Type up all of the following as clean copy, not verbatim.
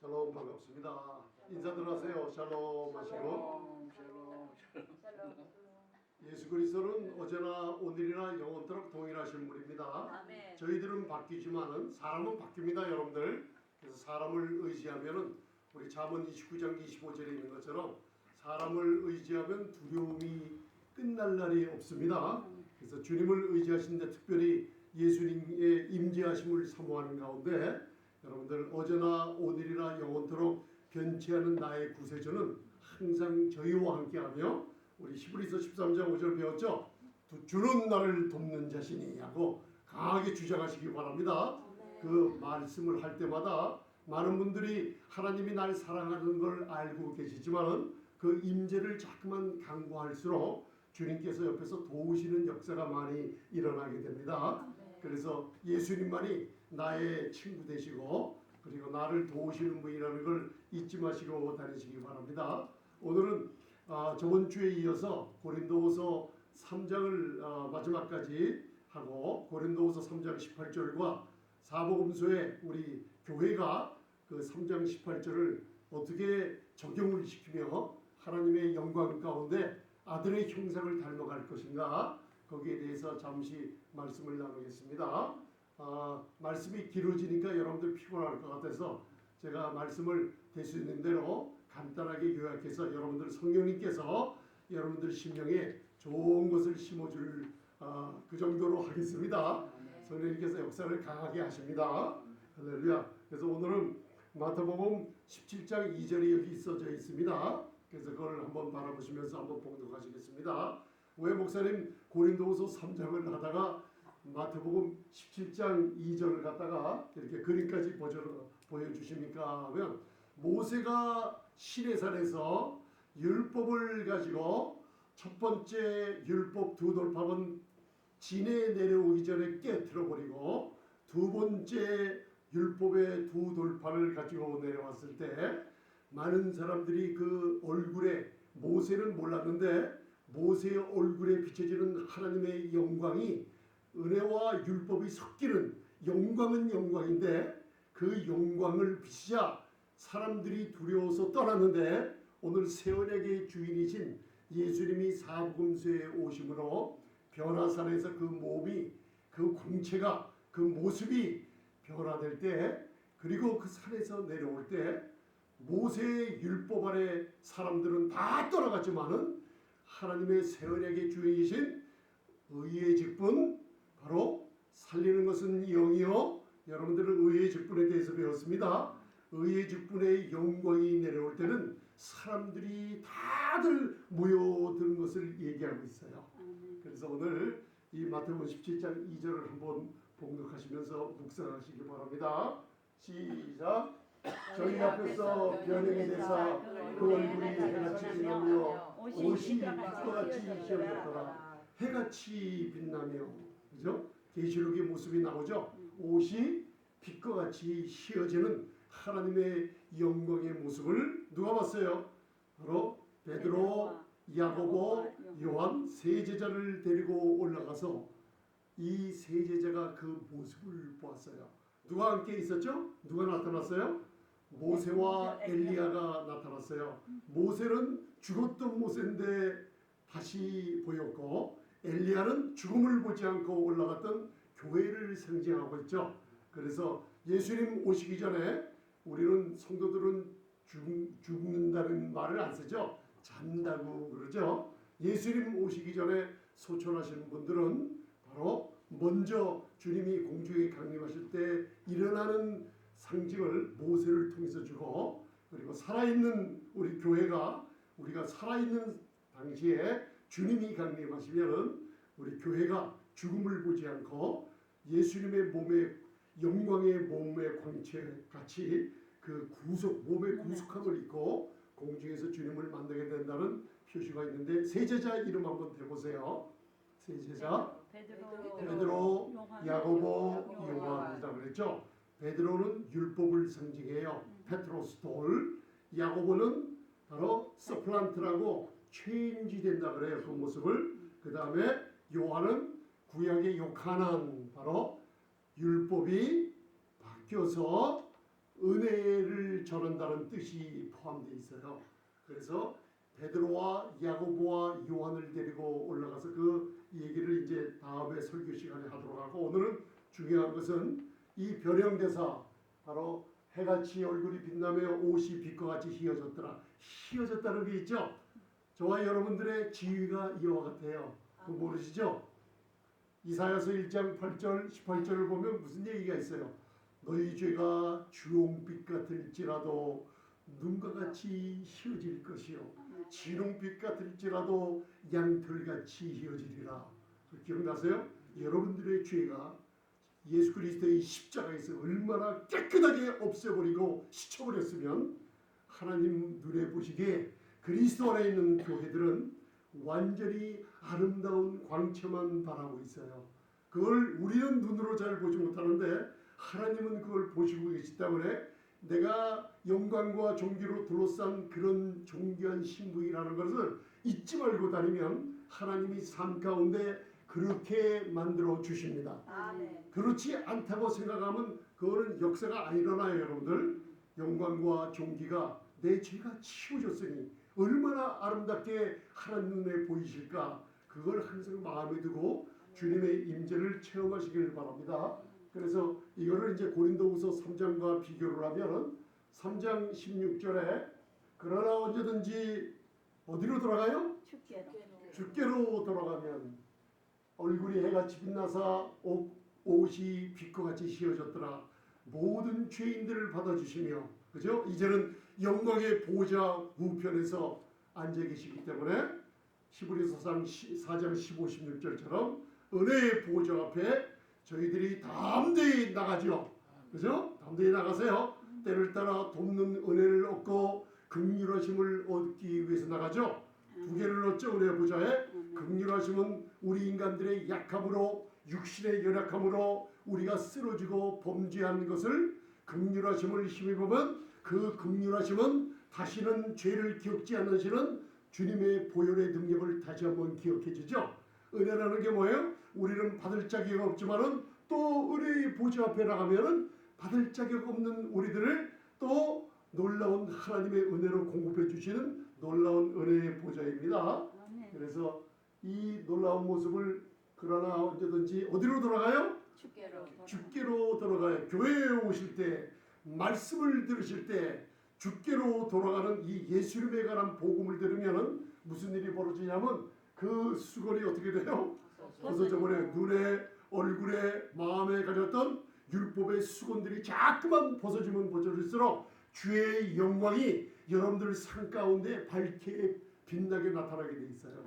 샬롬 반갑습니다. 인사들 하세요. 샬롬 하시고. 예수 그리스도는 어제나 오늘이나 영원토록 동일하신 분입니다. 아멘. 저희들은 바뀌지만은 사람은 바뀝니다, 여러분들. 그래서 사람을 의지하면은 우리 잠언 29장 25절에 있는 것처럼 사람을 의지하면 두려움이 끝날 날이 없습니다. 그래서 주님을 의지하신데 특별히 예수님의 임재하심을 사모하는 가운데 여러분들 어제나 오늘이나 영원토록 변치 않은 나의 구세주는 항상 저희와 함께하며 우리 히브리서 13장 5절 배웠죠? 주는 나를 돕는 자신이 하고 강하게 주장하시기 바랍니다. 그 말씀을 할 때마다 많은 분들이 하나님이 날 사랑하는 걸 알고 계시지만은 그 임재를 자꾸만 강구할수록 주님께서 옆에서 도우시는 역사가 많이 일어나게 됩니다. 그래서 예수님만이 나의 친구 되시고 그리고 나를 도우시는 분이라는 걸 잊지 마시고 다니시기 바랍니다. 오늘은 저번 주에 이어서 고린도후서 3장을 마지막까지 하고 고린도후서 3장 18절과 사복음서에 우리 교회가 그 3장 18절을 어떻게 적용을 시키며 하나님의 영광 가운데 아들의 형상을 닮아갈 것인가 거기에 대해서 잠시 말씀을 나누겠습니다. 말씀이 길어지니까 여러분들 피곤할 것 같아서 제가 말씀을 될 수 있는 대로 간단하게 요약해서 여러분들 성령님께서 여러분들 심령에 좋은 것을 심어줄 그 정도로 하겠습니다. 성령님께서 역사를 강하게 하십니다. 할렐루야. 그래서 오늘은 마태복음 17장 2절이 여기 써져 있습니다. 그래서 그걸 한번 바라보시면서 한번 봉독하시겠습니다. 왜 목사님 고린도후서 3장을 하다가 마태복음 17장 2절을 갖다가 이렇게 그림까지 보여주십니까 하면 모세가 시내산에서 율법을 가지고 첫 번째 율법 두 돌팝은 진해에 내려오기 전에 깨트려 버리고 두 번째 율법의 두 돌판을 가지고 내려왔을 때 많은 사람들이 그 얼굴에 모세는 몰랐는데 모세의 얼굴에 비춰지는 하나님의 영광이 은혜와 율법이 섞이는 영광은 영광인데 그 영광을 비추자 사람들이 두려워서 떠났는데 오늘 새 언약의 주인이신 예수님이 사복음서에 오심으로 변화산에서 그 몸이 그 광채가 그 모습이 변화될 때 그리고 그 산에서 내려올 때 모세의 율법 아래 사람들은 다 떠나갔지만은 하나님의 새 언약의 주인이신 의의 직분 바로 살리는 것은 영이요 여러분들은 의의 직분에 대해서 배웠습니다. 의의 직분의 영광이 내려올 때는 사람들이 다들 모여드는 것을 얘기하고 있어요. 그래서 오늘 이 마태복음 17장 2절을 한번 봉독하시면서 묵상하시기 바랍니다. 시작. 저희 앞에서 변형이 되사 그 얼굴이 해같이 빛나며 옷이 빛과같이 휘어졌더라. 해같이 빛나며 그죠? 계시록의 모습이 나오죠. 옷이 빛과 같이 휘어지는 하나님의 영광의 모습을 누가 봤어요? 바로 베드로, 야고보, 요한 세 제자를 데리고 올라가서 이 세 제자가 그 모습을 보았어요. 누가 함께 있었죠? 누가 나타났어요? 모세와 엘리야가 나타났어요. 모세는 죽었던 모세인데 다시 보였고 엘리야는 죽음을 보지 않고 올라갔던 교회를 상징하고 있죠. 그래서 예수님 오시기 전에 우리는 성도들은 죽는다는 말을 안 쓰죠. 잔다고 그러죠. 예수님 오시기 전에 소천하신 분들은 바로 먼저 주님이 공중에 강림하실 때 일어나는 상징을 모세를 통해서 주고 그리고 살아있는 우리 교회가 우리가 살아있는 당시에 주님이 강림하시면 우리 교회가 죽음을 보지 않고 예수님의 몸의 영광의 몸의 광채 같이 그 몸의 구속함을 입고 공중에서 주님을 만나게 된다는 표시가 있는데 세 제자 이름 한번 대보세요. 세 제자 베드로, 야고보, 요한이라고 그랬죠. 베드로는 율법을 상징해요. 페트로스 돌. 야고보는 바로 서플란트라고 체인지 된다 그래요. 그 모습을. 그 다음에 요한은 구약의 요카난 바로 율법이 바뀌어서 은혜를 전한다는 뜻이 포함되어 있어요. 그래서 베드로와 야고보와 요한을 데리고 올라가서 그 얘기를 이제 다음에 설교 시간에 하도록 하고, 오늘은 중요한 것은 이 변형대사, 바로 해같이 얼굴이 빛나며 옷이 빛과 같이 휘어졌더라. 휘어졌다는 게 있죠. 저와 여러분들의 지위가 이와 같아요. 그거 모르시죠? 이사야서 1장 8절 18절을 보면 무슨 얘기가 있어요? 너희 죄가 주홍빛 같을지라도 눈과 같이 휘어질 것이요 진홍빛 같을지라도 양털같이 휘어지리라. 기억나세요? 여러분들의 죄가 예수 그리스도의 십자가에서 얼마나 깨끗하게 없애버리고 씻어버렸으면 하나님 눈에 보시기에 그리스도 안에 있는 교회들은 완전히 아름다운 광채만 바라고 있어요. 그걸 우리는 눈으로 잘 보지 못하는데 하나님은 그걸 보시고 계시기 때문에 내가 영광과 존귀로 둘러싼 그런 존귀한 신부이라는 것을 잊지 말고 다니면 하나님이 삶 가운데 그렇게 만들어 주십니다. 그렇지 않다고 생각하면 그거는 역사가 안 일어나요. 여러분들, 영광과 존귀가 내 죄가 치워졌으니 얼마나 아름답게 하나님 눈에 보이실까, 그걸 항상 마음에 두고 주님의 임재를 체험하시길 바랍니다. 그래서 이거를 이제 고린도후서 3장과 비교를 하면 3장 16절에 그러나 언제든지 어디로 돌아가요? 주께로 돌아가면 얼굴이 해같이 빛나사 옷이 빛과 같이 휘어졌더라. 모든 죄인들을 받아주시며, 그죠? 이제는 영광의 보좌 우편에서 앉아 계시기 때문에 히브리서 4장 15, 16절처럼 은혜의 보좌 앞에 저희들이 담대히 나가죠. 그죠? 담대히 나가세요. 때를 따라 돕는 은혜를 얻고 긍휼하심을 얻기 위해서 나가죠. 두 개를 얻죠. 은혜의 보좌에. 긍휼하심은 우리 인간들의 약함으로, 육신의 연약함으로 우리가 쓰러지고 범죄한 것을 긍휼하심을 힘입으면 그 긍휼하심은 다시는 죄를 기억지 않으시는 주님의 보혈의 능력을 다시 한번 기억해 주죠. 은혜라는 게 뭐예요? 우리는 받을 자격이 없지만은 또 은혜의 보좌 앞에 나가면은 받을 자격 없는 우리들을 또 놀라운 하나님의 은혜로 공급해 주시는 놀라운 은혜의 보좌입니다. 그래서 이 놀라운 모습을 그러나 언제든지 어디로 돌아가요? 주께로 돌아가요. 교회에 오실 때, 말씀을 들으실 때 주께로 돌아가는 이 예수님에 관한 복음을 들으면은 무슨 일이 벌어지냐면 그 수건이 어떻게 돼요? 벗어져 버려요. 눈에, 얼굴에, 마음에 가졌던 율법의 수건들이 자꾸만 벗어지면 벗어질수록 주의 영광이 여러분들 삶 가운데 밝게 빛나게 나타나게 돼 있어요.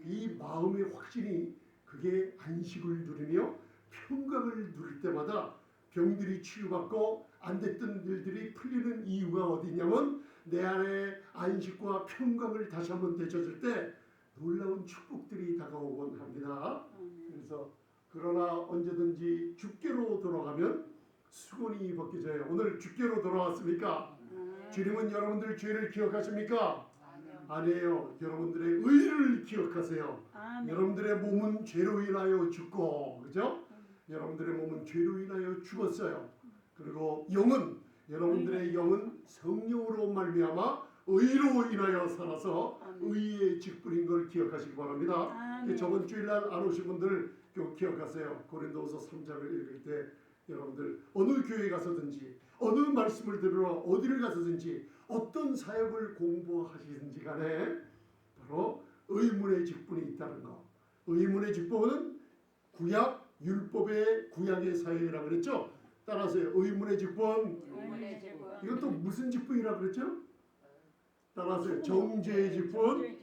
이 마음의 확신이, 그게 안식을 누리며 평강을 누릴 때마다 병들이 치유받고 안 됐던 일들이 풀리는 이유가 어디 있냐면 내 안에 안식과 평강을 다시 한번 되찾을 때 놀라운 축복들이 다가오곤 합니다. 그래서 그러나 언제든지 주께로 돌아가면 수건이 벗겨져요. 오늘 주께로 돌아왔습니까? 주님은 여러분들 죄를 기억하십니까? 아니에요. 여러분들의 의를 기억하세요. 여러분들의 몸은 죄로 인하여 죽고, 그죠? 여러분들의 몸은 죄로 인하여 죽었어요. 그리고 영은, 여러분들의 영은 성령으로 말미암아 의로 인하여 살아서 의의 직분인 걸 기억하시기 바랍니다. 저번 주일날 안 오신 분들 기억하세요. 고린도후서 3장을 읽을 때 여러분들 어느 교회 가서든지 어느 말씀을 들으러 어디를 가서든지 어떤 사역을 공부하시든지 간에 바로 의문의 직분이 있다는 거. 의문의 직분은 구약 율법의 구약의 사역이라고 그랬죠. 따라서요. 의문의 직분. 이것도 무슨 직분이라고 그랬죠? 따라서요. 정죄의 직분.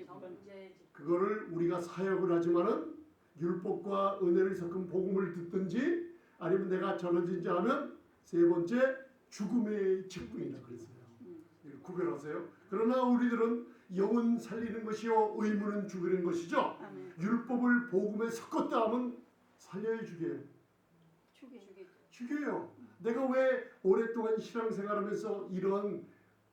그거를 우리가 사역을 하지만은 율법과 은혜를 섞은 복음을 듣든지 아니면 내가 전원진지 하면 세 번째 죽음의 직분이라고 그랬어요. 구별하세요. 그러나 우리들은 영은 살리는 것이요 의문은 죽이는 것이죠. 율법을 복음에 섞었다 하면 살려야 죽여요. 죽여요. 내가 왜 오랫동안 신앙생활하면서 이런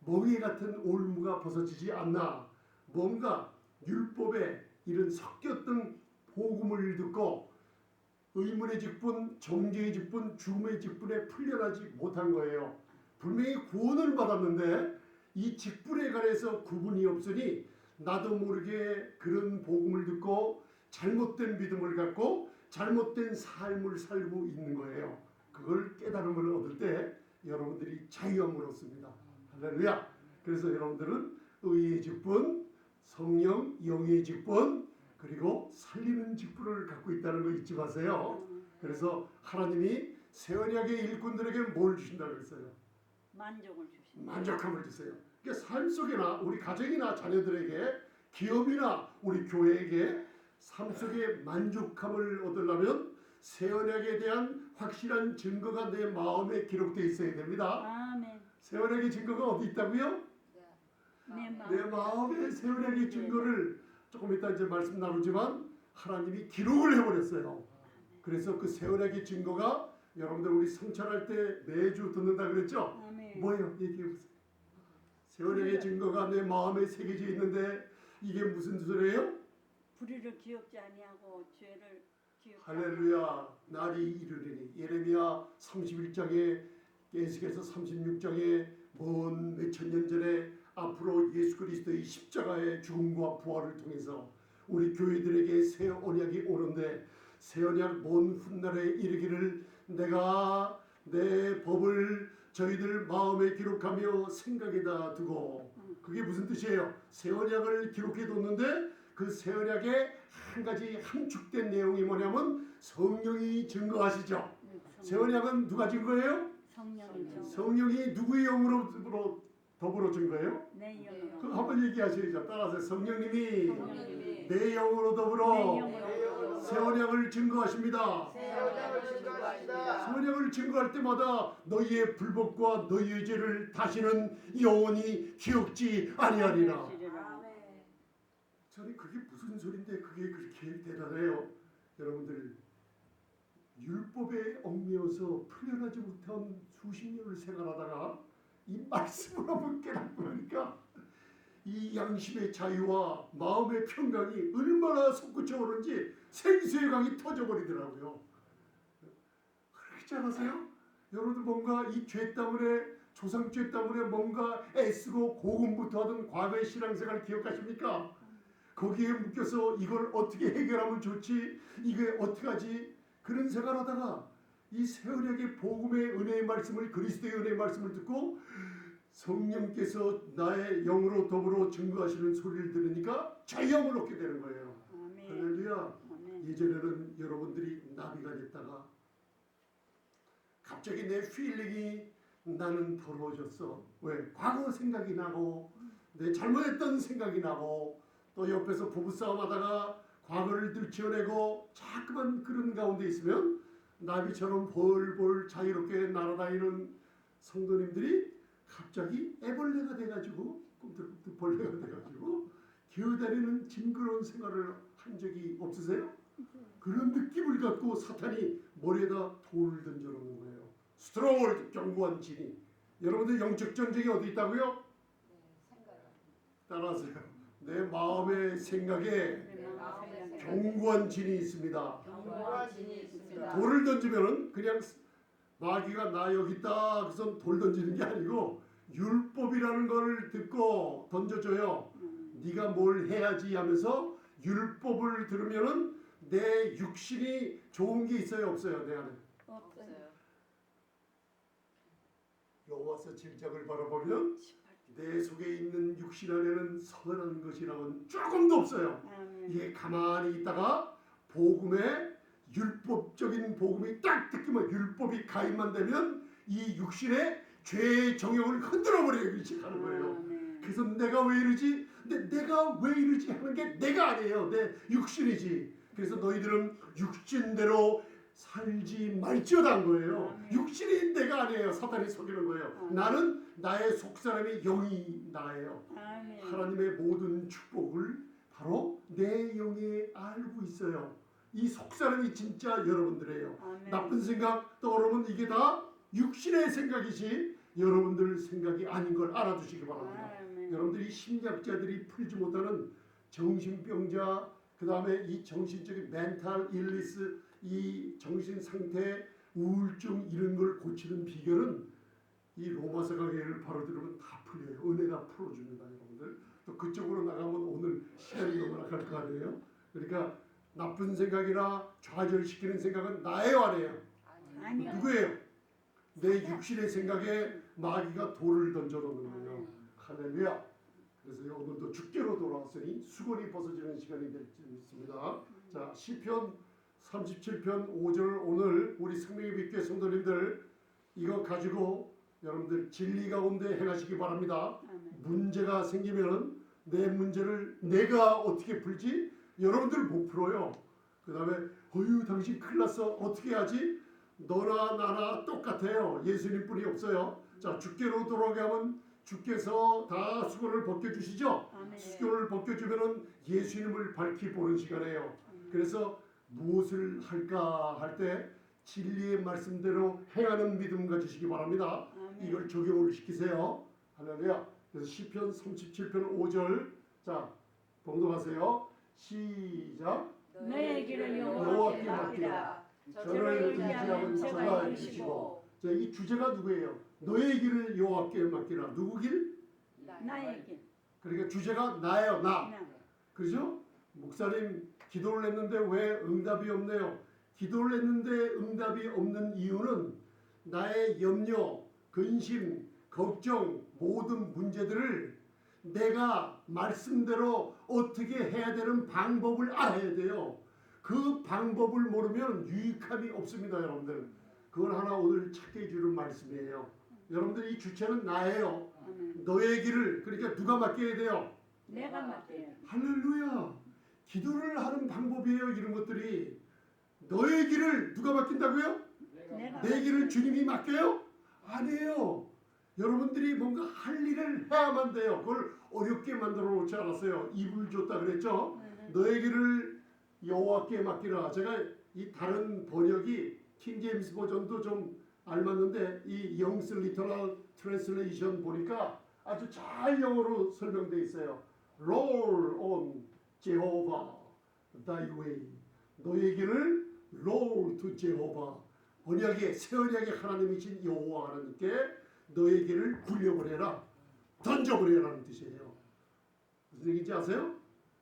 멍이 같은 올무가 벗어지지 않나? 뭔가 율법에 이런 섞였던 복음을 듣고 의문의 직분, 정죄의 직분, 죽음의 직분에 풀려나지 못한 거예요. 분명히 구원을 받았는데 이 직분에 관해서 구분이 없으니 나도 모르게 그런 복음을 듣고 잘못된 믿음을 갖고 잘못된 삶을 살고 있는 거예요. 그걸 깨달음을 얻을 때 여러분들이 자유함을 얻습니다. 할렐루야. 그래서 여러분들은 의의 직분, 성령, 영의 직분, 그리고 살리는 직분을 갖고 있다는 거 잊지 마세요. 그래서 하나님이 새 언약의 일꾼들에게 뭘 주신다고 했어요? 만족을 주신다. 만족함을 주세요. 그러니까 삶 속에나 우리 가정이나 자녀들에게, 기업이나 우리 교회에게 삶 속에 만족함을 얻으려면 새 언약에 대한 확실한 증거가 내 마음에 기록되어 있어야 됩니다. 아멘. 새 언약의 증거가 어디 있다고요? 내 마음에 새 언약의 증거를 조금 이따 이제 말씀 나누지만 하나님이 기록을 해버렸어요. 그래서 그 새 언약의 증거가 여러분들 우리 성찬할 때 매주 듣는다 그랬죠? 아멘. 뭐예요? 얘기해 보세요. 새 언약의 증거가 내 마음에 새겨져 있는데 이게 무슨 소리예요? 불의를 기억지 아니하고 죄를 기억. 할렐루야. 날이 이르리니. 예레미야 31장에, 에스겔서 36장에 먼 몇천 년 전에 앞으로 예수 그리스도의 십자가의 죽음과 부활을 통해서 우리 교회들에게 새 언약이 오는데, 새 언약 먼 훗날에 이르기를 내가 내 법을 저희들 마음에 기록하며 생각에다 두고. 그게 무슨 뜻이에요? 새 언약을 기록해 뒀는데 그 새 언약의 한 가지 함축된 내용이 뭐냐면 성령이 증거하시죠. 새 언약은 누가 증거해요? 성령이죠. 성령이 누구의 영으로 더불어 증거해요? 내 영으로. 그 한번 얘기하시죠. 따라서 성령님이 성령님이 내 영으로 내 더불어 영으로. 새 언약을 증거하십니다. 새 언약을 증거하시다. 새 언약을 증거할 때마다 너희의 불법과 너희의 죄를 다시는 영원히 기억지 아니하리라. 아멘. 저는 그게 무슨 소린데 그게 그렇게 대단해요. 여러분들 율법에 얽매여서 풀려나지 못한 수십 년을 생활하다가 이 말씀을 한번 깨닫고 나니까 이 양심의 자유와 마음의 평강이 얼마나 솟구쳐 오는지 생수의 강이 터져버리더라고요. 그렇지 않으세요? 여러분들 뭔가 이 죄 때문에, 조상죄 때문에 뭔가 애쓰고 고군부터 하던 과거의 신앙생활 기억하십니까? 거기에 묶여서 이걸 어떻게 해결하면 좋지? 이게 어떻게 하지? 그런 생활하다가 이 새 언약의 복음의 은혜의 말씀을, 그리스도의 은혜의 말씀을 듣고 성령께서 나의 영으로 더불어 증거하시는 소리를 들으니까 자유함을 얻게 되는 거예요. 아멘. 할렐루야. 아멘. 예전에는 여러분들이 나비가 됐다가 갑자기 내 필링이 나는 더러워졌어. 왜? 과거 생각이 나고 내 잘못했던 생각이 나고 또 옆에서 부부싸움 하다가 과거를 들춰내고 자꾸만 그런 가운데 있으면 나비처럼 벌벌 자유롭게 날아다니는 성도님들이 갑자기 애벌레가 돼가지고 꿈틀꿈틀 벌레가 돼가지고 기어다니는 징그러운 생활을 한 적이 없으세요? 그런 느낌을 갖고 사탄이 머리에다 돌을 던져놓는 거예요. 스트롱홀드, 견고한 진이. 여러분들 영적 전쟁이 어디 있다고요? 따라하세요. 내 마음의 생각에 내 마음의 생각에 견고한 진이 있습니다. 견고한 진이 있습니다. 돌을 던지면은 그냥 마귀가 나 여기 있다 그래서 돌 던지는 게 아니고 율법이라는 걸 듣고 던져줘요. 네가 뭘 해야지 하면서 율법을 들으면은 내 육신이 좋은 게 있어요, 없어요? 내 안에. 없어요. 여호와서 7장을 바라보면 내 속에 있는 육신 안에는 선한 것이라고는 조금도 없어요. 아멘. 이게 가만히 있다가 복음에 율법적인 복음이 딱 듣기만 율법이 가입만 되면 이 육신의 죄의 정욕을 흔들어 버리기 시작하는 거예요. 아멘. 그래서 내가 왜 이러지? 근데 내가 왜 이러지 하는 게 내가 아니에요. 내 육신이지. 그래서 너희들은 육신대로 살지 말지어다 한 거예요. 아멘. 육신이 내가 아니에요. 사탄이 속이는 거예요. 아멘. 나는 나의 속사람이 영이 나예요. 아멘. 하나님의 모든 축복을 바로 내 영에 알고 있어요. 이 속사람이 진짜 여러분들이에요. 아멘. 나쁜 생각 떠오르면 이게 다 육신의 생각이지 여러분들 생각이 아닌 걸 알아두시기 바랍니다. 아멘. 여러분들이 심리학자들이 풀지 못하는 정신병자, 그 다음에 이 정신적인 멘탈 일리스, 이 정신 상태, 우울증 이런 걸 고치는 비결은 이 로마서 강의를 바로 들으면 다 풀려요. 은혜가 풀어줍니다, 여러분들. 또 그쪽으로 나가면 오늘 시간이 너무나 갈 거 아니에요. 그러니까 나쁜 생각이나 좌절시키는 생각은 나예요, 아니에요? 아니요. 누구예요? 내 육신의 생각에 마귀가 돌을 던져놓는 거예요. 할렐루야. 그래서 오늘도 주께로 돌아왔으니 수건이 벗어지는 시간이 될 줄 믿습니다. 자, 시편 37편 5절 오늘 우리 생명의 빛교회 성도님들 이거 가지고 여러분들 진리 가운데 행하시기 바랍니다. 아멘. 문제가 생기면 내 문제를 내가 어떻게 풀지? 여러분들 못 풀어요. 그 다음에 어휴 당신 큰일 났어. 어떻게 하지? 너나 나나 똑같아요. 예수님뿐이 없어요. 자, 주께로 돌아오게 하면 주께서 다 수건을 벗겨주시죠. 아멘. 수건을 벗겨주면은 예수님을 밝히 보는 시간이에요. 그래서 무엇을 할까 할 때 진리의 말씀대로 행하는 믿음 가지시기 바랍니다. 아멘. 이걸 적용을 시키세요. 할렐루야. 그래서 시편 37편 5절 자 봉독하세요. 시작. 너의 길을 여호와께 여호와께 맡기라. 저를 의지하면 저가 이루시고 자, 이 주제가 누구예요? 너의 길을 여호와께 맡기라. 누구 길? 나의 길. 그러니까 주제가 나예요. 나. 나. 그죠? 목사님 기도를 했는데 왜 응답이 없네요? 기도를 했는데 응답이 없는 이유는 나의 염려, 근심, 걱정 모든 문제들을 내가 말씀대로 어떻게 해야 되는 방법을 알아야 돼요. 그 방법을 모르면 유익함이 없습니다, 여러분들. 그걸 하나 오늘 찾게 해주는 말씀이에요. 여러분들 이 주체는 나예요. 아멘. 너의 길을 그러니까 누가 맡겨야 돼요? 내가 맡겨요. 할렐루야. 기도를 하는 방법이에요. 이런 것들이 너의 길을 누가 맡긴다고요? 내가 내 길을 주님이 맡겨요? 아니에요. 여러분들이 뭔가 할 일을 해야만 돼요. 그걸 어렵게 만들어 놓지 않았어요. 입을 줬다 그랬죠. 너의 길을 여호와께 맡기라. 제가 이 다른 번역이 킹제임스 버전도 좀 알맞는데 이 영스 리터럴 트랜슬레이션 보니까 아주 잘 영어로 설명돼 있어요. Roll on Jehovah thy way. 너의 길을 roll to Jehovah. 언약의 새 언약의 하나님이신 여호와 하나님께 너의 길을 굴려버려라. 던져버려라는 뜻이에요. 무슨 얘기인지 아세요?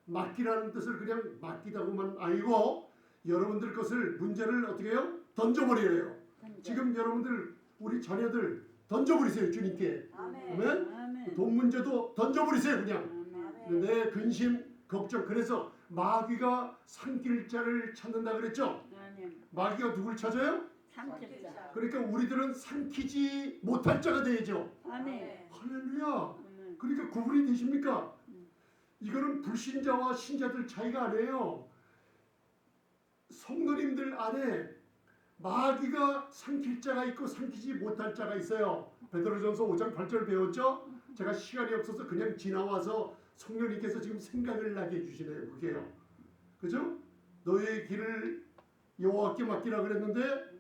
맡기라는 뜻을 그냥 맡기다고만 아니고 여러분들 것을 문제를 어떻게 해요? 던져버려요. 지금 여러분들 우리 자녀들 던져버리세요. 주님께. 아멘. 아멘. 돈 문제도 던져버리세요. 그냥. 아멘. 내 근심, 걱정. 그래서 마귀가 산길자를 찾는다 그랬죠. 아멘. 마귀가 누굴 찾아요? 삼킬자. 그러니까 우리들은 삼키지 못할 자가 되야죠. 아멘. 할렐루야. 아멘. 그러니까 구분이 되십니까? 이거는 불신자와 신자들 차이가 아니에요. 성도님들 안에 마귀가 삼킬 자가 있고 삼키지 못할 자가 있어요. 베드로전서 5장 8절 배웠죠? 제가 시간이 없어서 그냥 지나와서 성령님께서 지금 생각을 나게 해주시네요. 그게요. 그죠? 너의 길을 여호와께 맡기라 그랬는데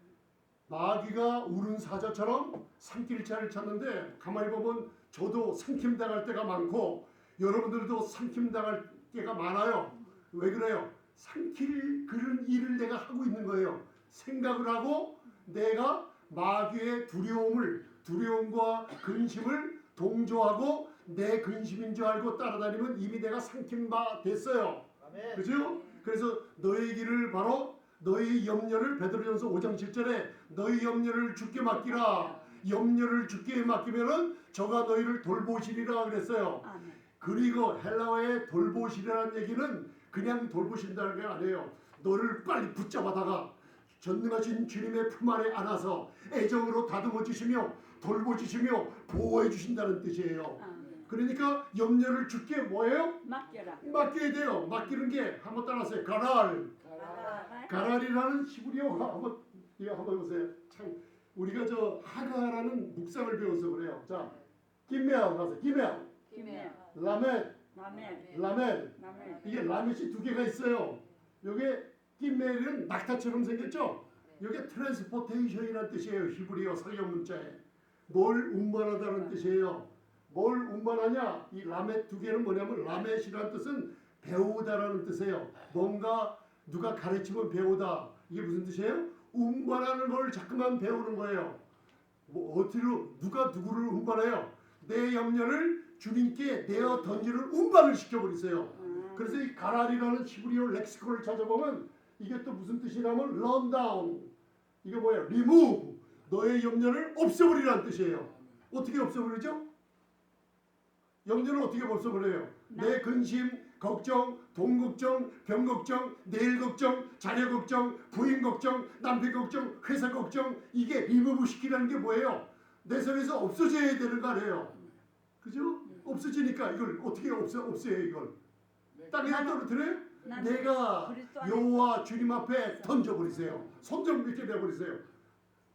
마귀가 울은 사자처럼 삼킬 자를 찾는데 가만히 보면 저도 삼킴당할 때가 많고 여러분들도 삼킴당할 때가 많아요. 왜 그래요? 삼킬 그런 일을 내가 하고 있는 거예요. 생각을 하고 내가 마귀의 두려움과 근심을 동조하고 내 근심인 줄 알고 따라다니면 이미 내가 삼킨 바 됐어요. 그죠? 그래서 너의 길을 바로 너의 염려를 베드로전서 5장 7절에 너의 염려를 주께 맡기라. 염려를 주께 맡기면은 저가 너희를 돌보시리라 그랬어요. 아멘. 그리고 헬라어의 돌보시리라는 얘기는 그냥 돌보신다는 게 아니에요. 너를 빨리 붙잡아다가 전능하신 주님의 품 안에 안아서 애정으로 다듬어 주시며 돌보 주시며 보호해 주신다는 뜻이에요. 아멘. 그러니까 염려를 주께 뭐예요? 맡겨라. 맡겨야 돼요. 맡기는 게 한번 따라하세요. 가랄. 가랄이라는 히브리어가 한번 이거 한번 보세요. 참 우리가 저 하가라는 묵상을 배워서 그래요. 자, 김멜 가서 김멜, 김에. 라멜, 아멘. 라멜. 아멘. 이게 라멜이 두 개가 있어요. 요게 김멜은 낙타처럼 생겼죠. 요게 트랜스포테이션이라는 뜻이에요. 히브리어 설령 문자에 뭘 운반하다는 뜻이에요. 뭘 운반하냐? 이 라멜 두 개는 뭐냐면 라멜이라는 뜻은 배우다라는 뜻이에요. 뭔가 누가 가르치면 배우다. 이게 무슨 뜻이에요? 운반하는 걸 자꾸만 배우는 거예요. 뭐 어디로 누가 누구를 운반해요? 내 염려를 주님께 내어 던지는 운반을 시켜버리세요. 그래서 이 가랄이라는 히브리어 렉시콘을 찾아보면 이게 또 무슨 뜻이냐면 run down. 이게 뭐예요? remove. 너의 염려를 없애버리라는 뜻이에요. 어떻게 없애버리죠? 염려는 어떻게 없애버려요? 내 근심, 걱정, 돈 걱정, 병 걱정, 내일 걱정, 자녀 걱정, 부인 걱정, 남편 걱정, 회사 걱정, 이게 리무브 시키라는 게 뭐예요? 내 삶에서 없어져야 되는 거 아니에요? 그죠? 없어지니까 이걸 어떻게 없애요 이걸? 땅에다 떨어뜨려요? 내가 여호와 주님 앞에 던져버리세요. 손 좀 이렇게 내버리세요.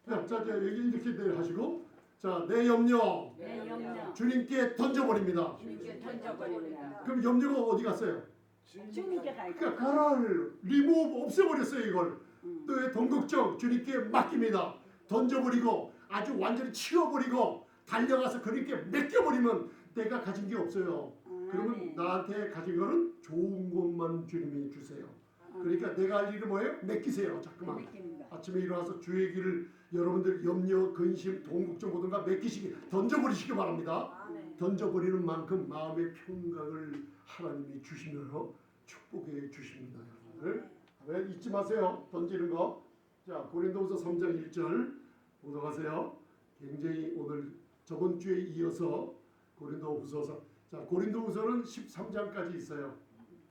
자, 여기 이렇게 하시고, 자, 내 염려 내 염려 주님께 던져버립니다. 주님께 던져버립니다. 그럼 염려가 어디 갔어요? 주님께 가 그러니까 가라를 리무브 없애버렸어요 이걸. 너의 돈 걱정 주님께 맡깁니다. 던져버리고 아주 완전히 치워버리고 달려가서 그렇게 맡겨버리면 내가 가진 게 없어요. 그러면 나한테 가진 거는 좋은 것만 주님이 주세요. 그러니까 내가 할 일은 뭐예요? 맡기세요. 자꾸만. 느낍니다. 아침에 일어나서 주의 길을 여러분들 염려, 근심, 돈 걱정 모든 거 맡기시기 던져버리시기 바랍니다. 아멘. 던져버리는 만큼 마음의 평강을 하나님이 주시며 축복해 주십니다. 여러분들. 아멘. 잊지 마세요. 던지는 거. 자, 고린도후서 3장 1절 보도하세요. 굉장히 오늘 저번 주에 이어서 고린도후서 자, 고린도후서는 13장까지 있어요.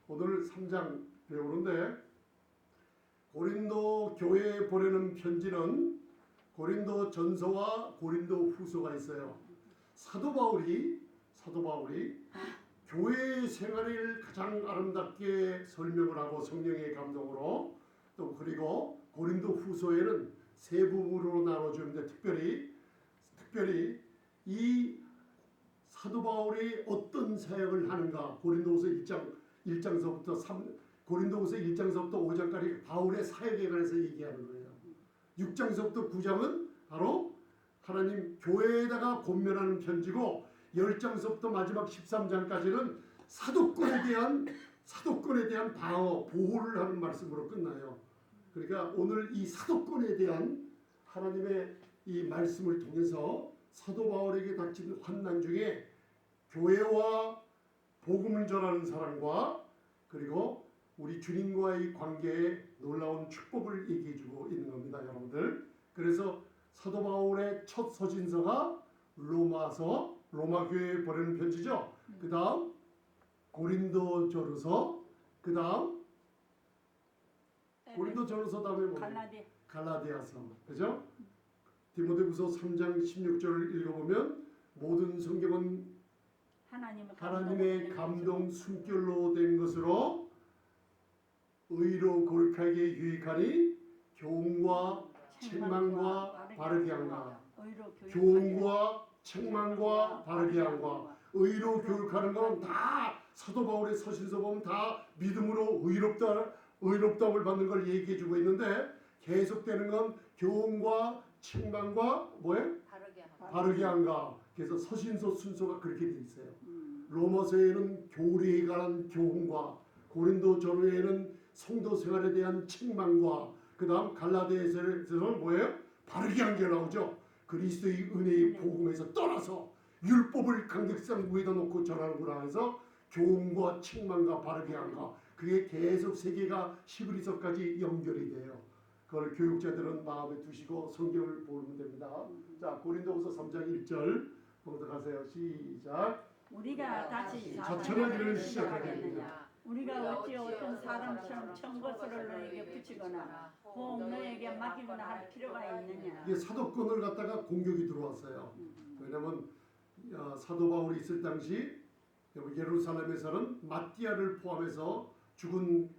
오늘 3장 배우는데 고린도 교회에 보내는 편지는 고린도 전서와 고린도 후서가 있어요. 사도 바울이 교회 생활을 가장 아름답게 설명을 하고 성령의 감동으로 또 그리고 고린도 후서에는 세 부분으로 나눠주는데 특별히 이 사도 바울이 어떤 사역을 하는가 고린도후서 1장서부터 고린도후서 1장서부터 5장까지 바울의 사역에 관해서 얘기하는 거예요. 6장서부터 9장은 바로 하나님 교회에다가 권면하는 편지고 10장서부터 마지막 13장까지는 사도권에 대한 방어, 보호를 하는 말씀으로 끝나요. 그러니까 오늘 이 사도권에 대한 하나님의 이 말씀을 통해서 사도 바울에게 닥친 환난 중에 교회와 복음을 전하는 사람과 그리고 우리 주님과의 관계에 놀라운 축복을 얘기해주고 있는 겁니다, 여러분들. 그래서 사도 바울의 첫 서신서가 로마 교회에 보내는 편지죠. 그 다음 고린도전서, 그 다음 고린도전서 다음에 뭐? 갈라디아서, 그죠? 디모데후서 3장 16절을 읽어보면 모든 성경은 하나님의 감동 숨결로 된 것으로 의로 거룩하게 유익하니 교훈과 책망과 바르게 함과 교훈과 책망과 바르게 함과 의로 교육하는 건 다 사도 바울의 서신서 보면 다 믿음으로 의롭다움을 받는 걸 얘기해주고 있는데 계속되는 건 교훈과 책망과 뭐예요? 바르게 함과. 그래서 서신서 순서가 그렇게 돼 있어요. 로마서에는 교리에 관한 교훈과 고린도 전후에는 성도 생활에 대한 책망과 그 다음 갈라디아서는 뭐예요? 바르게 한 게 나오죠. 그리스도의 은혜의 복음에서 떠나서 율법을 강백상 위에다 놓고 전하는구나 해서 교훈과 책망과 바르게 한가. 그게 계속 세계가 히브리서까지 연결이 돼요. 그걸 교육자들은 마음에 두시고 성경을 보면 됩니다. 자, 고린도후서 3장 1절 봉독하세요. 시작. 우리가 다시 자천한 일을 시작하겠느냐. 우리가 어찌 어떤 사람처럼 청거스를 너에게 붙이거나 꼭 너에게 맡기거나 할 필요가 있느냐. 이게 사도권을 갖다가 공격이 들어왔어요. 왜냐하면 사도 바울이 있을 당시 예루살렘에서는 마띠아를 포함해서 죽은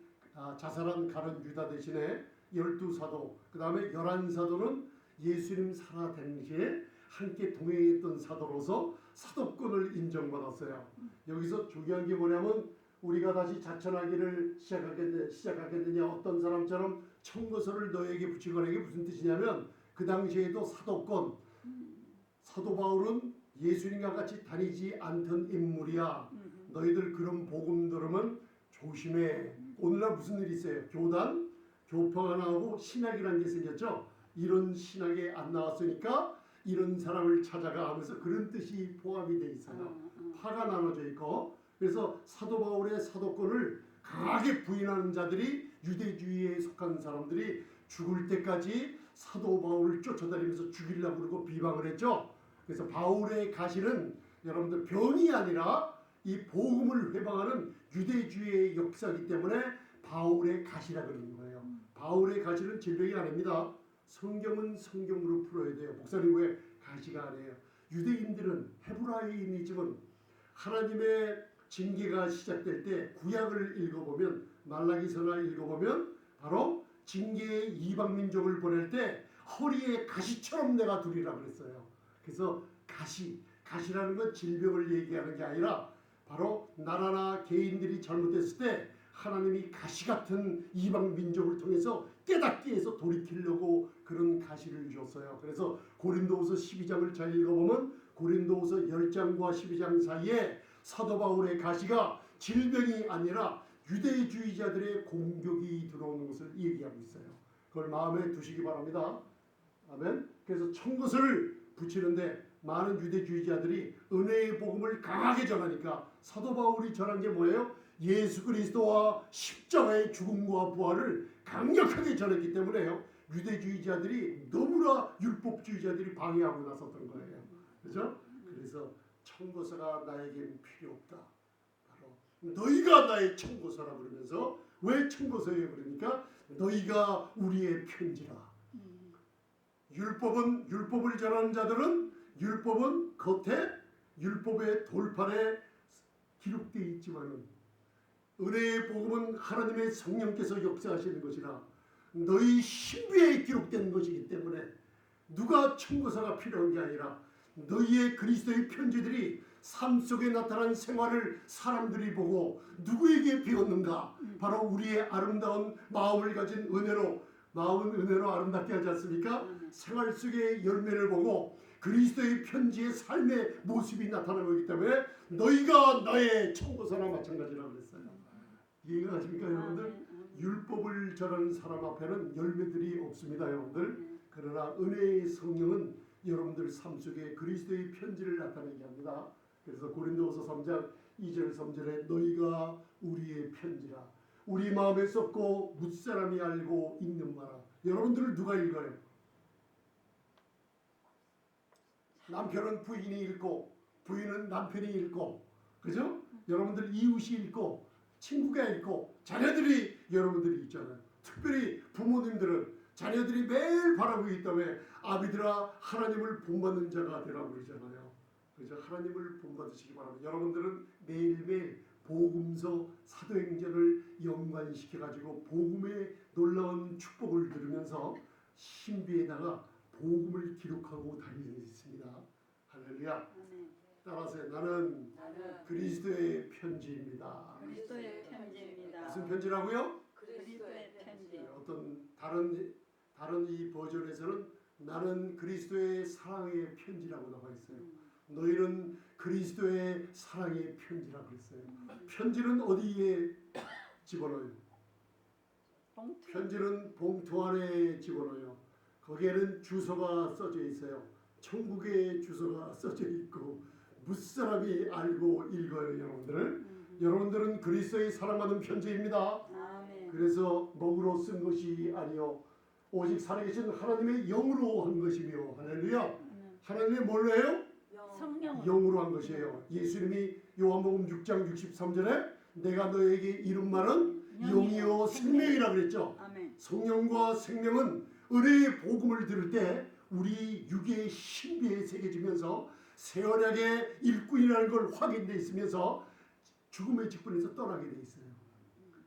자살한 가룟 유다 대신에 12사도 그 다음에 11사도는 예수님 살아 당시에 함께 동행했던 사도로서 사도권을 인정받았어요. 여기서 중요한 게 뭐냐면 우리가 다시 자천하기를 시작하겠느냐. 어떤 사람처럼 청거서를 너에게 붙이거나 이게 무슨 뜻이냐면 그 당시에도 사도권 사도 바울은 예수님과 같이 다니지 않던 인물이야. 너희들 그런 복음 들으면 조심해. 오늘날 무슨 일이 있어요? 교파가 나오고 신학이라는 게 생겼죠. 이런 신학이 안 나왔으니까 이런 사람을 찾아가 하면서 그런 뜻이 포함이 돼 있어요. 파가 나눠져 있고 그래서 사도 바울의 사도권을 강하게 부인하는 자들이 유대주의에 속한 사람들이 죽을 때까지 사도 바울을 쫓아다니면서 죽이려고 그러고 비방을 했죠. 그래서 바울의 가시는 여러분들 병이 아니라 이 복음을 회방하는 유대주의의 역사이기 때문에 바울의 가시라 그러는 거예요. 바울의 가시는 질병이 아닙니다. 성경은 성경으로 풀어야 돼요. 목사님 왜 가시가 아니에요? 유대인들은 헤브라이인이지만 하나님의 징계가 시작될 때 구약을 읽어보면 말라기서나 읽어보면 바로 징계의 이방 민족을 보낼 때 허리에 가시처럼 내가 두리라 그랬어요. 그래서 가시라는 건 질병을 얘기하는 게 아니라 바로 나라나 개인들이 잘못했을 때 하나님이 가시 같은 이방 민족을 통해서 깨닫게 해서 돌이키려고 그런 가시를 줬어요. 그래서 고린도후서 12장을 잘 읽어보면 고린도후서 10장과 12장 사이에 사도 바울의 가시가 질병이 아니라 유대주의자들의 공격이 들어오는 것을 얘기하고 있어요. 그걸 마음에 두시기 바랍니다. 아멘. 그래서 청것을 붙이는데 많은 유대주의자들이 은혜의 복음을 강하게 전하니까 사도 바울이 전한 게 뭐예요? 예수 그리스도와 십자가의 죽음과 부활을 강력하게 전했기 때문에요. 유대주의자들이 너무나 율법주의자들이 방해하고 나섰던 거예요. 그렇죠? 그래서 청고서가 나에겐 필요 없다. 바로 너희가 나의 청고서라 그러면서 왜 청고서예요? 그러니까 너희가 우리의 편지라. 율법을 전하는 자들은 율법은 겉에 율법의 돌판에 기록되어 있지만은 은혜의 복음은 하나님의 성령께서 역사하시는 것이라 너희 신비에 기록된 것이기 때문에 누가 청고서가 필요한 게 아니라 너희의 그리스도의 편지들이 삶 속에 나타난 생활을 사람들이 보고 누구에게 배웠는가? 바로 우리의 아름다운 마음을 가진 은혜로 마음은 은혜로 아름답게 하지 않습니까? 생활 속의 열매를 보고 그리스도의 편지의 삶의 모습이 나타나는 거기 때문에 너희가 나의 청고서나 마찬가지라고 그랬어요. 이해가 가십니까 여러분들? 율법을 전하는 사람 앞에는 열매들이 없습니다 여러분들. 그러나 은혜의 성령은 여러분들 삶 속에 그리스도의 편지를 나타내게 합니다. 그래서 고린도후서 3장 2절 3절에 너희가 우리의 편지라 우리 마음에 썼고 뭇사람이 알고 읽는 바라. 여러분들을 누가 읽어요? 남편은 부인이 읽고 부인은 남편이 읽고 그죠? 여러분들 이웃이 읽고 친구가 읽고 자녀들이 여러분들이 있잖아요. 특별히 부모님들은 자녀들이 매일 바라고 있기 때문에 아비들아 하나님을 본받는 자가 되라고 그러잖아요. 그래서 하나님을 본받으시기 바랍니다. 여러분들은 매일매일 복음서 사도행전을 연관시켜가지고 복음의 놀라운 축복을 들으면서 신비에다가 복음을 기록하고 다니는 게 있습니다. 할렐루야. 따라서 나는 그리스도의 편지입니다. 그리스도의 편지입니다. 무슨 편지라고요? 그리스도의 편지. 어떤 다른 이 버전에서는 나는 그리스도의 사랑의 편지라고 나와 있어요. 너희는 그리스도의 사랑의 편지라고 그랬어요. 편지는 어디에 집어넣어요? 봉투. 편지는 봉투 안에 집어넣어요. 거기에는 주소가 써져 있어요. 천국의 주소가 써져 있고 무사람이 알고 읽어요. 여러분들은 그리스도의 사랑받은 편지입니다. 아멘. 그래서 먹으로 쓴 것이 아니요 오직 살아계신 하나님의 영으로 한 것이며 할렐루야. 하나님의 뭘로 해요? 성령. 영으로 한 것이에요. 예수님이 요한복음 6장 63절에 내가 너에게 이룬 말은 영이요 생명이라 그랬죠. 아멘. 성령과 생명은 은혜의 복음을 들을 때 우리 육의 신비에 새겨지면서 새 언약의 일꾼이라는 걸 확인돼 있으면서 죽음의 직분에서 떠나게 돼 있어요.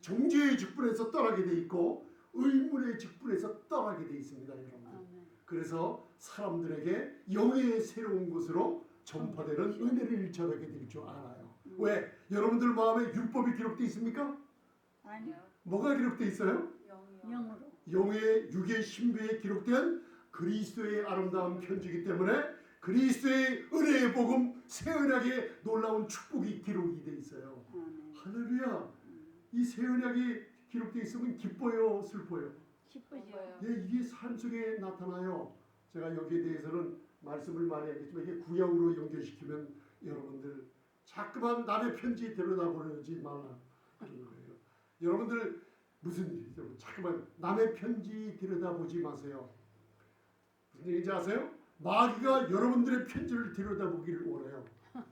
정죄의 직분에서 떠나게 돼 있고 의문의 직분에서 떠나게 돼 있습니다, 여러분. 그래서 사람들에게 영의 새로운 것으로 전파되는 은혜를 전하게 될 줄 알아요. 왜? 여러분들 마음에 율법이 기록돼 있습니까? 아니요. 뭐가 기록돼 있어요? 영으로. 영의 육의 신비에 기록된 그리스도의 아름다운 편지이기 때문에 그리스도의 은혜의 복음 새 언약의 놀라운 축복이 기록이 돼 있어요. 할렐루야. 이 새 언약이 기록돼 있으면 기뻐요, 슬퍼요? 기쁘죠. 예, 이게 삶 속에 나타나요. 제가 여기에 대해서는 말씀을 많이 하겠지만 이게 구약으로 연결시키면 여러분들 자꾸만 남의 편지 들여다보지 말라 그런 거예요. 여러분들 무슨 일이죠? 자꾸만 남의 편지 들여다보지 마세요. 무슨 얘기인지 아세요? 마귀가 여러분들의 편지를 들여다보기를 원해요.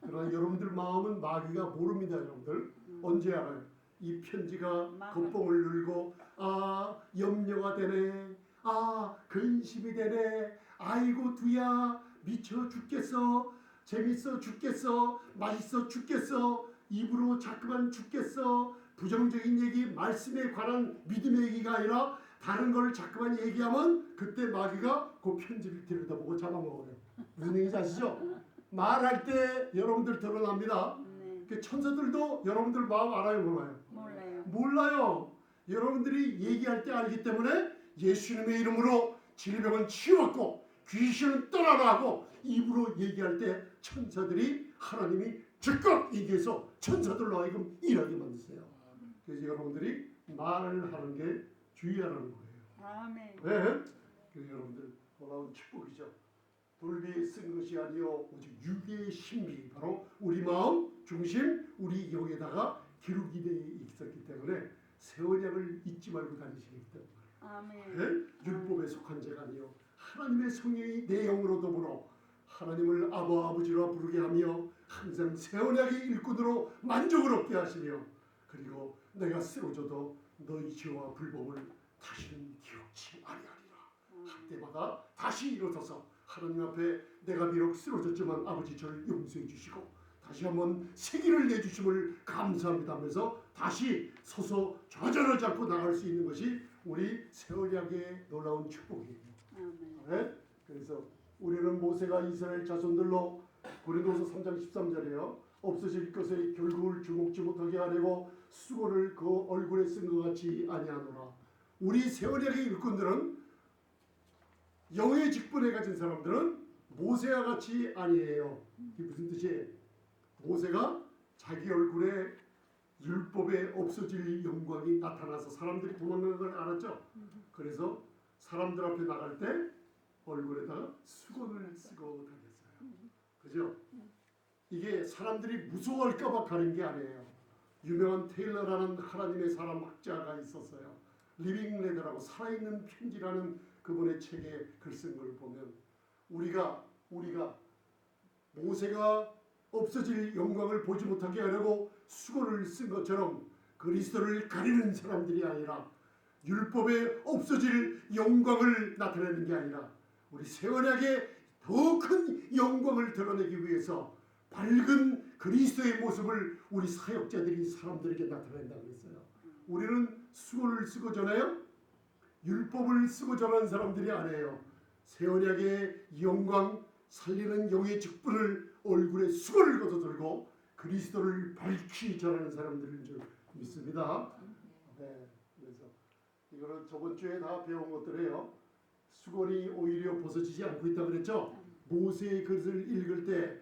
그러나 여러분들 마음은 마귀가 모릅니다. 여러분들 언제 알아요? 이 편지가 겉봉을 눌고 아 염려가 되네, 아 근심이 되네, 아이고 두야 미쳐 죽겠어, 재밌어 죽겠어, 맛있어 죽겠어, 입으로 자꾸만 죽겠어, 부정적인 얘기, 말씀에 관한 믿음의 얘기가 아니라 다른 걸 자꾸만 얘기하면 그때 마귀가 그 편지를 들여다보고 잡아먹어요. 무슨 얘기인지 아시죠? 말할 때 여러분들 드러납니다. 네. 그 천사들도 여러분들 마음 알아요, 몰라요? 몰라요. 몰라요. 여러분들이 얘기할 때 알기 때문에 예수님의 이름으로 질병은 치유받고 귀신은 떠나가고 입으로 얘기할 때 천사들이 하나님이 즉각 얘기해서 천사들로 하여금 일하게 만드세요. 그래서 여러분들이 말을 하는 게 주의하라는 거예요. 아멘. 네? 그래서 여러분들 놀라운 축복이죠. 돌비 쓴 것이 아니요 오직 육의 신비, 바로 우리 마음 중심, 우리 영에다가 기록이 되어 있었기 때문에 새 언약을 잊지 말고 다니시기 때문에 아멘. 네? 율법에 속한 자가 아니요 하나님의 성령이 내 영으로 더불어 하나님을 아바 아버지라 부르게 하며 항상 새 언약의 일꾼으로 만족을 얻게 하시며 그리고 내가 쓰러져도 너희 죄와 불법을 다시는 기억치 아니하리라 할 때마다 다시 일어서서 하나님 앞에 내가 비록 쓰러졌지만 아버지 저를 용서해 주시고 다시 한번 세기를 내주심을 감사합니다 하면서 다시 서서 좌절하지 않고 나갈 수 있는 것이 우리 새 언약의 놀라운 축복이에요. 네? 그래서 우리는 모세가 이스라엘 자손들로 고린도서 3장 13절에요. 없어질 것의 결국을 주목지 못하게 하려고 수고를 그 얼굴에 쓴 것 같이 아니하노라. 우리 새 언약의 일꾼들은 영의 직분에 가진 사람들은 모세와 같이 아니에요. 이게 무슨 뜻이에요? 모세가 자기 얼굴에 율법에 없어질 영광이 나타나서 사람들이 도망가는 걸 알았죠. 그래서 사람들 앞에 나갈 때 얼굴에다가 수건을 쓰고 다녔어요. 그죠? 이게 사람들이 무서워할까봐 가는 게 아니에요. 유명한 테일러라는 하나님의 사람 학자가 있었어요. 리빙 레더라고 살아있는 편지라는 그분의 책에 글 쓴 걸 보면 우리가 모세가 없어질 영광을 보지 못하게 하려고 수건을 쓴 것처럼 그리스도를 가리는 사람들이 아니라 율법에 없어질 영광을 나타내는 게 아니라 우리 새 언약의 더 큰 영광을 드러내기 위해서 밝은 그리스도의 모습을 우리 사역자들이 사람들에게 나타낸다고 그랬어요. 우리는 수건을 쓰고 전해요? 율법을 쓰고 전하는 사람들이 아니에요. 새 언약의 영광, 살리는 영의 직분을 얼굴에 수건을 걷어들고 그리스도를 밝히 전하는 사람들인 줄 믿습니다. 네, 그래서 이거는 저번 주에 다 배운 것들이에요. 수건이 오히려 벗어지지 않고 있다고 그랬죠. 모세의 글을 읽을 때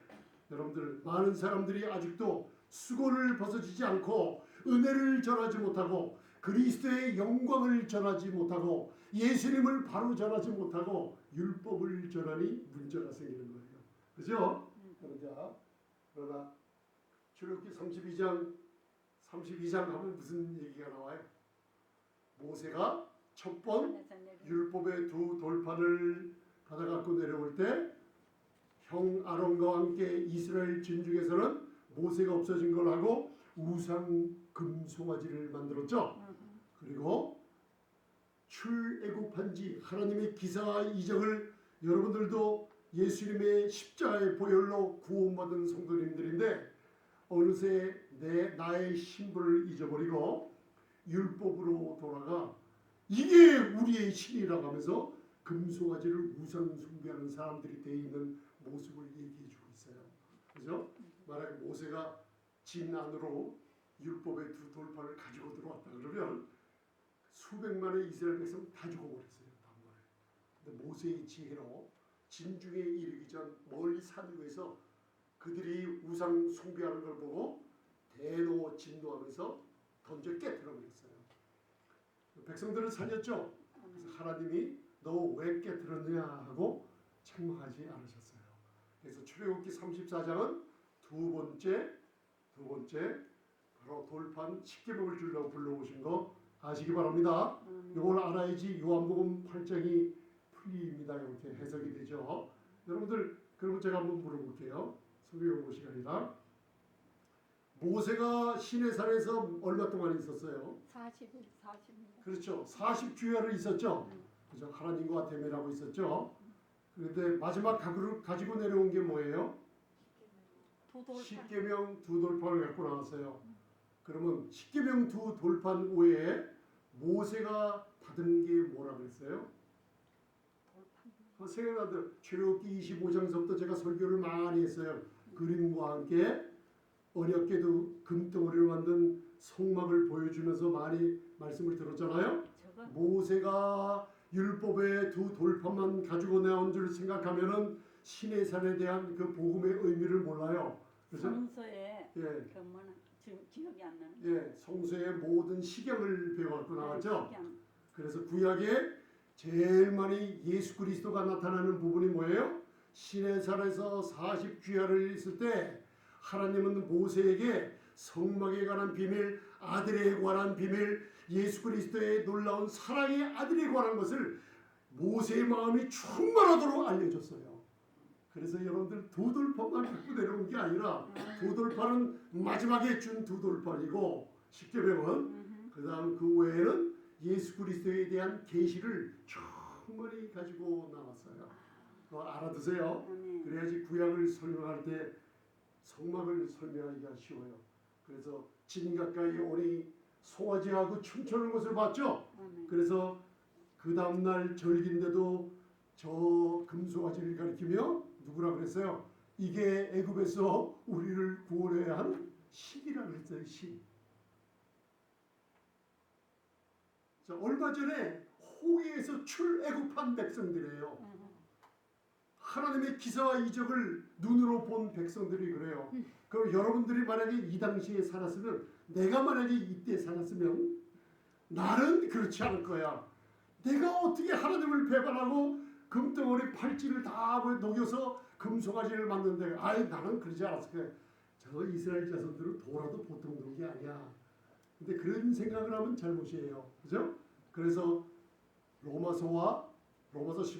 여러분들 많은 사람들이 아직도 수건을 벗어지지 않고 은혜를 전하지 못하고 그리스도의 영광을 전하지 못하고 예수님을 바로 전하지 못하고 율법을 전하니 문제가 생기는 거예요. 그죠? 그러나 출애굽기 32장 하면 무슨 얘기가 나와요? 모세가 첫 번 율법의 두 돌판을 받아갖고 내려올 때 형 아론과 함께 이스라엘 진중에서는 모세가 없어진 걸 하고 우상 금송아지를 만들었죠. 그리고 출애굽한 지 하나님의 기사와 이적을 여러분들도 예수님의 십자가의 보혈로 구원받은 성도님들인데 어느새 나의 신분을 잊어버리고 율법으로 돌아가 이게 우리의 신이라고 하면서 금송아지를 우상 숭배하는 사람들이 되어 있는 모습을 얘기해 주고 있어요. 그죠? 만약에 모세가 진 안으로 율법의 두 돌판을 가지고 들어왔다 그러면 수백만의 이스라엘 백성 다 죽어버렸어요. 단번에. 근데 모세의 지혜로 진중에 이르기 전 멀리 산 위에서 그들이 우상 숭배하는 걸 보고 대노 진노하면서 던져 깨뜨려버렸어요. 백성들은 살렸죠. 그래서 하나님이 너 왜 깨뜨렸냐 하고 책망하지 않으셨어요. 그래서 출애굽기 34장은 두 번째 바로 돌판 십계명을 주려고 불러오신 거 아시기 바랍니다. 이걸 알아야지 요한복음 8장이 풀립니다. 이렇게 해석이 되죠. 여러분들 그러면 제가 한번 물어볼게요. 성경 연구 시간이라 모세가 시내산에서 얼마 동안 있었어요? 40일. 그렇죠. 40주야를 있었죠. 그죠? 하나님과 대면하고 있었죠. 그런데 마지막 가지고 내려온 게 뭐예요? 십계명 두 돌판을 갖고 나왔어요. 그러면 십계명 두 돌판 외에 모세가 받은 게 뭐라 그랬어요? 생각나도 출애굽기 25장서부터 제가 설교를 많이 했어요. 그림과 함께 어렵게도 금덩어리를 만든 성막을 보여주면서 많이 말씀을 들었잖아요. 모세가 율법의 두 돌판만 가지고 나온 줄 생각하면은 시내산에 대한 그 복음의 의미를 몰라요. 그래서 성서에 예, 그 뭐는 지금 기억이 안 나는. 예, 성서의 모든 시경을 배워갖고 나왔죠. 식양. 그래서 구약에 제일 많이 예수 그리스도가 나타나는 부분이 뭐예요? 시내산에서 40주야를 있을 때 하나님은 모세에게 성막에 관한 비밀, 아들에 관한 비밀, 예수 그리스도의 놀라운 사랑의 아들에 관한 것을 모세의 마음이 충만하도록 알려줬어요. 그래서 여러분들 두 돌판만 갖고 내려온 게 아니라 두 돌판은 마지막에 준 두 돌판이고 십계명은 그 다음 그 외에는 예수 그리스도에 대한 계시를 충분히 가지고 나왔어요. 그거 알아두세요. 그래야지 구약을 설명할 때 성막을 설명하기가 쉬워요. 그래서 진 가까이 오니 송아지하고 춤추는 것을 봤죠. 그래서 그 다음날 절기인데도 저 금송아지를 가리키며 누구라 그랬어요? 이게 애굽에서 우리를 구원해야 한 신이라 그랬어요. 신. 자, 얼마 전에 홍해에서 출애굽한 백성들이에요. 하나님의 기사와 이적을 눈으로 본 백성들이 그래요. 그럼 여러분들이 만약에 이 당시에 살았으면, 내가 만약에 이때 살았으면 나는 그렇지 않을 거야. 내가 어떻게 하나님을 배반하고 금덩어리 팔찌를 다 녹여서 금송아지를 만드는데, 아이 나는 그러지 않았을 거야. 저 이스라엘 자손들은 도라도 보통 놓은 게 아니야. 근데 그런 생각을 하면 잘못이에요. 그죠? 그래서 로마서 15